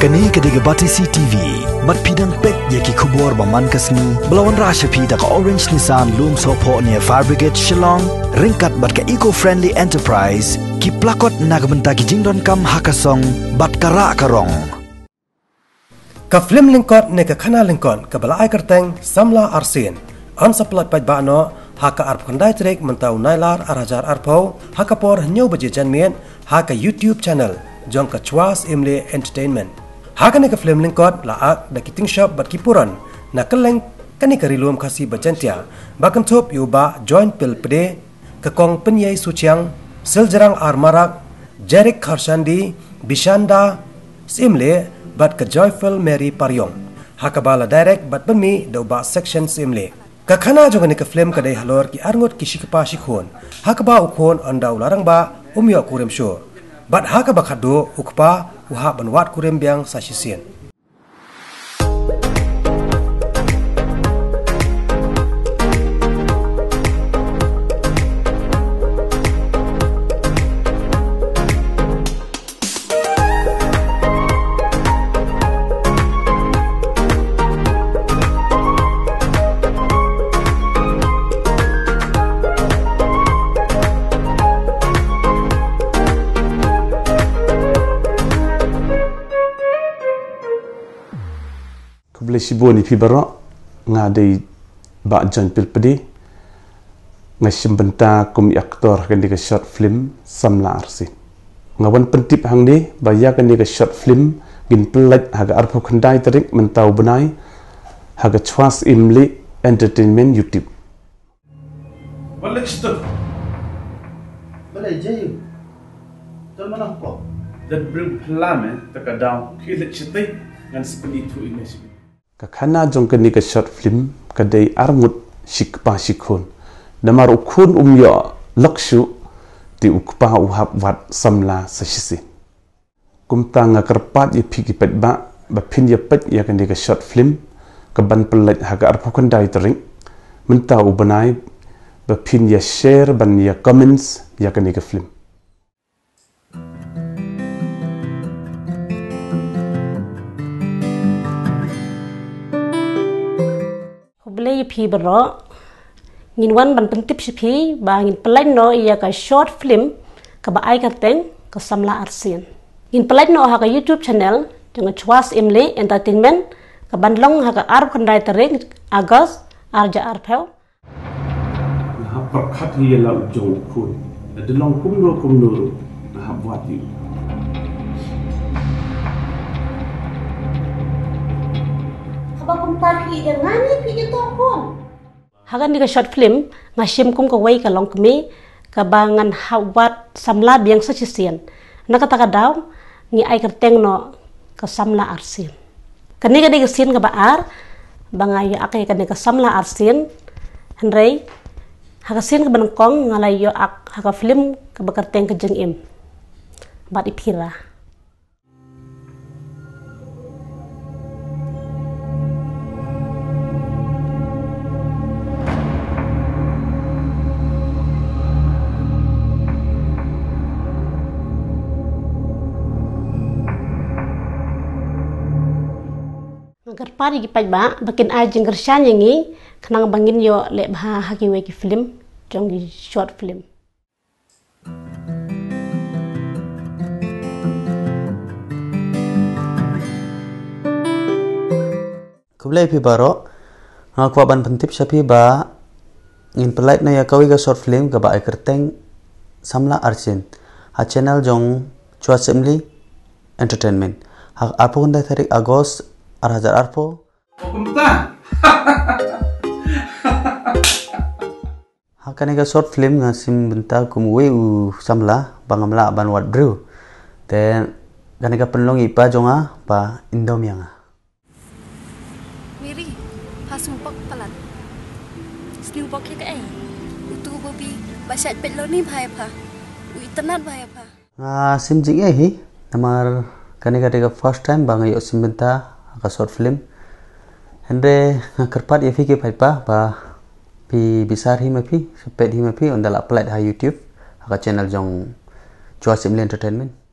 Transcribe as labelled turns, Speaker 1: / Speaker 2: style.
Speaker 1: Kani kediga Batisi TV, mat pidang pek yaki kubur baman kasni, belawan rasha pida ka Orange Nissan Loom Sopo near Fire Brigade Shillong, ringkat bat ka eco-friendly enterprise, ki plakot nagbenta ki jingdon kam hakasong, bat kara karong.
Speaker 2: Ka film lingkot ne ka khana lingkot ka bala ai kerteng samla arsin. An supply paj bano haka arp khandai trek mentau nailar arajar arpo haka por nyo baje janmien haka YouTube channel jong ka chwas imle entertainment. Haka ne ka film lingkot la ak da kiting shop bat kipuran na keleng kani ka rilum khasi bajantia bakan top yu ba join pil pede ka kong penyai suciang seljarang armarak Jerik Kharshandi Bishanda simle bat ka joyful Mary Paryong haka bala direct bat bami do ba section simle ka khana jong ne ka film ka dai halor ki arngot ki shikpa shikhon haka ba ukhon andau larang ba umyo kurem sho bat haka ba khado ukpa uha banwat kurem biang sasisien.
Speaker 3: Boleh sibu ni pi barak ngadai bak jan pilpedi ngasim benta kum aktor kan di short film samla arsi ngawan pentip hang ni baya kan di short film gin pelat haga arpu khandai tarik mentau benai haga chwas imli entertainment YouTube
Speaker 4: boleh stop
Speaker 5: boleh je tu mana kau
Speaker 4: dan bring pelan terkadang kilat cetai dengan seperti itu ini sih.
Speaker 3: Kakana jong kani ka short film kadai armut shikpa shikhon namar ukhun umya lakshu ti ukpa uhap wat samla sashisi kumta nga karpat ye phiki pet ba phin ye pet ya kani ka short film ka ban pelat haga arphukan dai tering menta ubanai ba phin ye share ban ye comments ya kani ka film
Speaker 6: Boleh pi berok ngin wan ban pentip sipi ba ngin pelai no ia ka short film ka ba ai ka teng ka samla arsin ngin pelai no ha ka YouTube channel jeng chwas imle entertainment ka ban long ha ka arp khandai tereng agos arja arpeu
Speaker 4: ha perkhat hi la jong kun de long kumno ha buat ni
Speaker 6: Abang kumparki dengan ni pergi tokon. Hagan ni ka short film ngasim kum ka wai ka long kami ka bangan hawat samla biang sasisian. Nakata daw ni ai kerteng no ka samla arsin. Kani ka di sin ka baar bangaya akay kani ka samla arsin. Henry hakasin ka banangkong ngalayo ak haka film ka bakarteng ka jeng im. Bat ipira. Agar pari gi paj ba bakin aj ngershan yangi kenang bangin yo le bah haki we ki film jong gi short film
Speaker 5: Kublai pi baro aku ban pentip sapi ba ngin pelait na ya kawi ga short film ga ba ai kerteng samla arsin ha channel jong chwas imli entertainment ha apun dai tarik agos Arajar arpo.
Speaker 4: Kumta.
Speaker 5: Hakane ka short film ngasim benta kumwe u samla bangamla banwat bru. Then kane ka penlong ipa jonga pa indomianga.
Speaker 7: Miri, hasumpak palat. Snubak ke ai. Utu bobi basyat petlo ni bhai pha. Ui tanat bhai pha.
Speaker 5: Sim jing ai hi. Namar kane ka first time bangai sim benta ka short film hendre kerpat ye fi ke phaipa ba pi bisar hi mapi sepet hi mapi ondala apply ha YouTube ka channel jong Chwas Imli Entertainment